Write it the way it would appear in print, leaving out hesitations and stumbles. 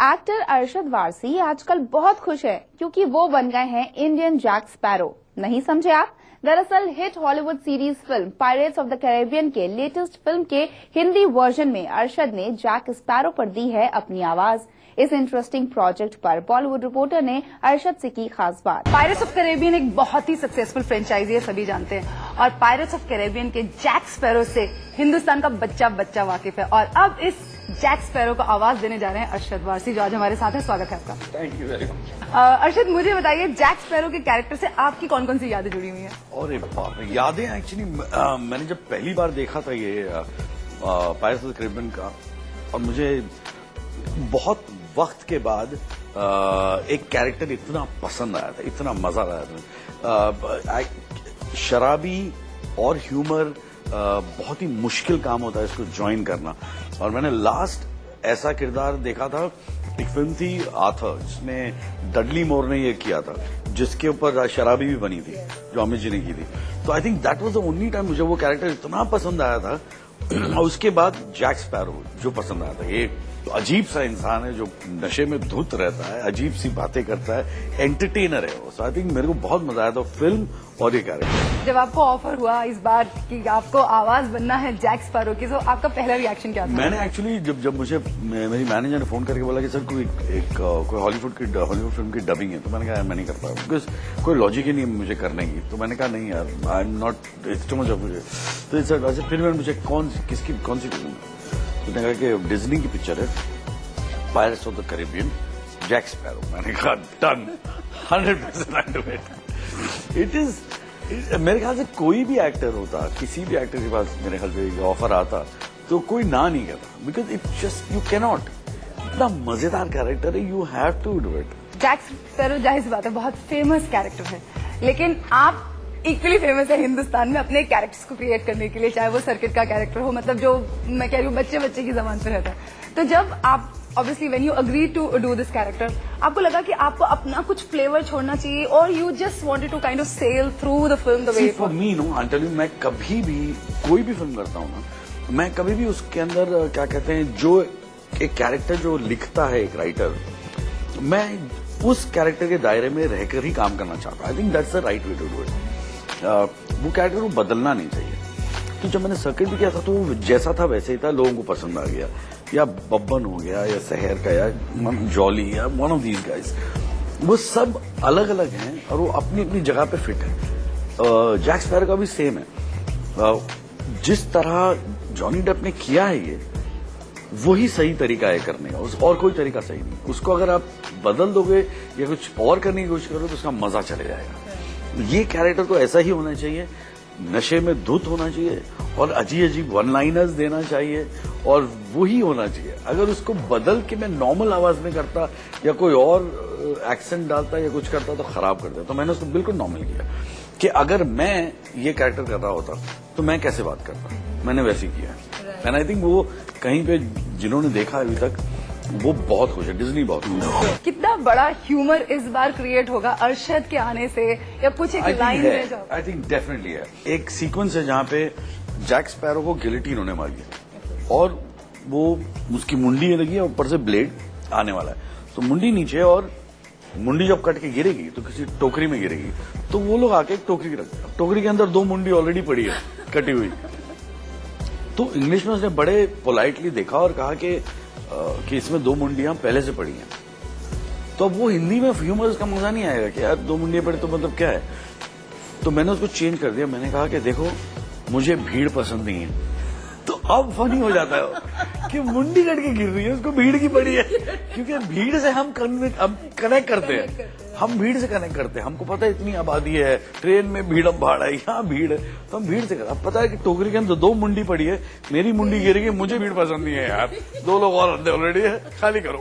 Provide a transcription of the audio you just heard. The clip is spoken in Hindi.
एक्टर अरशद वारसी आजकल बहुत खुश है क्योंकि वो बन गए हैं इंडियन जैक स्पैरो। नहीं समझे आप? दरअसल hit Hollywood series film pirates of the Caribbean के लेटेस्ट फिल्म के हिंदी वर्जन में अरशद ने जैक स्पैरो पर दी है अपनी आवाज। इस इंटरेस्टिंग प्रोजेक्ट पर बॉलीवुड रिपोर्टर ने अरशद से की खास बात। पायरेट्स ऑफ कैरेबियन एक बहुत ही सक्सेसफुल फ्रेंचाइजी है, सभी जानते हैं, और पायरेट्स ऑफ कैरेबियन के जैक स्पैरो से हिंदुस्तान का बच्चा बच्चा वाकिफ है। और अब इस जैक स्पैरो को आवाज देने जा रहे हैं अरशद वारसी, जो आज हमारे साथ है। स्वागत है आपका। Thank you very much. Arshad, मुझे बताइए, जैक स्पैरो के कैरेक्टर से आपकी कौन कौन सी यादें जुड़ी हुई हैं? अरे बाप रे, यादें एक्चुअली मैंने जब पहली बार देखा था ये पायरेट्स ऑफ द कैरेबियन का, और मुझे बहुत वक्त के बाद एक कैरेक्टर इतना पसंद आया था, इतना मजा आया था। शराबी और ह्यूमर बहुत ही मुश्किल काम होता है इसको ज्वाइन करना। और मैंने लास्ट ऐसा किरदार देखा था, एक फिल्म थी आर्थर, जिसमें डडली मोर ने ये किया था, जिसके ऊपर शराबी भी बनी थी, जो अमित जी ने की थी। तो I think that was the only time मुझे वो कैरेक्टर इतना पसंद आया था। और उसके बाद जैक स्पैरो जो पसंद आया था। ये अजीब सा इंसान है जो नशे में धुत रहता है, अजीब सी बातें करता है, एंटरटेनर है वो। सो आई थिंक मेरे को बहुत मजा आया था फिल्म और ये कैरेक्टर। जब आपको ऑफर हुआ इस बार कि आपको आवाज बनना है जैक स्पैरो की, तो आपका पहला रिएक्शन क्या था? मैंने एक्चुअली जब मुझे मेरी मैनेजर ने फोन करके बोला कि सर कोई हॉलीवुड फिल्म की डबिंग है, तो मैंने कहा मैं नहीं कर पाया, बिकॉज कोई लॉजिक ही नहीं मुझे करने की। तो मैंने कहा नहीं यार, I am not, it's too much of मुझे। तो सर फिर मैंने मुझे कौन सी फिल्म, उसने कहा कि डिज्नी की पिक्चर है Pirates of the Caribbean, Jack Sparrow. मैंने कहा done, 100% I do it. It is, मेरे ख्याल से कोई भी एक्टर होता, किसी भी एक्टर के पास मेरे ख्याल से ऑफर आता तो कोई ना नहीं करता, because it just you can not. इतना मजेदार कैरेक्टर है, you have to do it. Jack Sparrow जाहिर सी बात है बहुत फेमस कैरेक्टर है, लेकिन आप इक्वली फेमस है हिंदुस्तान में अपने कैरेक्टर्स को क्रिएट करने के लिए, चाहे वो सर्किट का कैरेक्टर हो, मतलब जो मैं कह रही हूँ बच्चे बच्चे की जबान पे रहता है। तो जब आप obviously when you agree to do this character, आपको लगा कि आपको अपना कुछ फ्लेवर छोड़ना चाहिए, और you just wanted to kind of sail through the film the way for me no, I tell you, मैं कभी भी कोई भी फिल्म करता हूँ ना, मैं कभी भी उसके अंदर क्या कहते हैं, जो एक कैरेक्टर जो लिखता है एक राइटर, मैं उस कैरेक्टर के दायरे में रहकर ही काम करना चाहता हूँ। I think that's the right way to do it. वो कैरेक्टर को बदलना नहीं चाहिए। तो जब मैंने सर्किट भी किया था तो वो जैसा था वैसे ही था, लोगों को पसंद आ गया। या बब्बन हो गया, या शहर का, या जॉली, या वन ऑफ दीज गाइज, वो सब अलग अलग हैं और वो अपनी अपनी जगह पे फिट है। जैक स्पैरो का भी सेम है। जिस तरह जॉनी डेप ने किया है ये, वही सही तरीका है करने का, और कोई तरीका सही नहीं। उसको अगर आप बदल दोगे या कुछ और करने की कोशिश करोगे तो उसका मजा चले जाएगा। ये कैरेक्टर को ऐसा ही होना चाहिए, नशे में धुत होना चाहिए, और अजीब अजीब वन लाइनर्स देना चाहिए, और वही होना चाहिए। अगर उसको बदल के मैं नॉर्मल आवाज में करता या कोई और एक्सेंट डालता या कुछ करता तो खराब कर देता। तो मैंने उसको बिल्कुल नॉर्मल किया कि अगर मैं ये कैरेक्टर कर रहा होता तो मैं कैसे बात करता, मैंने वैसे किया। एंड आई थिंक वो कहीं पे जिन्होंने देखा अभी तक वो बहुत खुश है, डिज्नी बहुत खुश है। कितना बड़ा ह्यूमर इस बार क्रिएट होगा अरशद के आने से, या कुछ एक लाइन में? आई थिंक डेफिनेटली है। एक सीक्वेंस है जहाँ पे जैक स्पैरो को गिलेटिन होने वाली है, और वो उसकी मुंडी लगी है, ऊपर से ब्लेड आने वाला है। तो मुंडी नीचे, और मुंडी जब कट के गिरेगी तो किसी टोकरी में गिरेगी, तो वो लोग आके एक टोकरी रखते हैं। टोकरी के अंदर 2 मुंडी ऑलरेडी पड़ी है कटी हुई। तो इंग्लिश में उसने बड़े पोलाइटली देखा और कहा कि इसमें 2 मुंडियां पहले से पड़ी हैं। तो अब वो हिंदी में ह्यूमर का मजा नहीं आएगा कि यार 2 मुंडियां पड़ी तो मतलब क्या है। तो मैंने उसको चेंज कर दिया। मैंने कहा कि देखो, मुझे भीड़ पसंद नहीं है। तो अब फनी हो जाता है कि मुंडी कट के गिर रही है, उसको भीड़ की पड़ी है, क्योंकि भीड़ से हम कनेक्ट करते हैं। हम भीड़ से कनेक्ट करते हैं। हमको पता है इतनी आबादी है, ट्रेन में भीड़ भाड़ है, यहाँ भीड़ है, तो हम भीड़ से करते। अब पता है कि टोकरी के अंदर 2 मुंडी पड़ी है, मेरी मुंडी गिरेगी, मुझे भीड़ पसंद नहीं है यार, 2 लोग और अंदर ऑलरेडी है, खाली करो।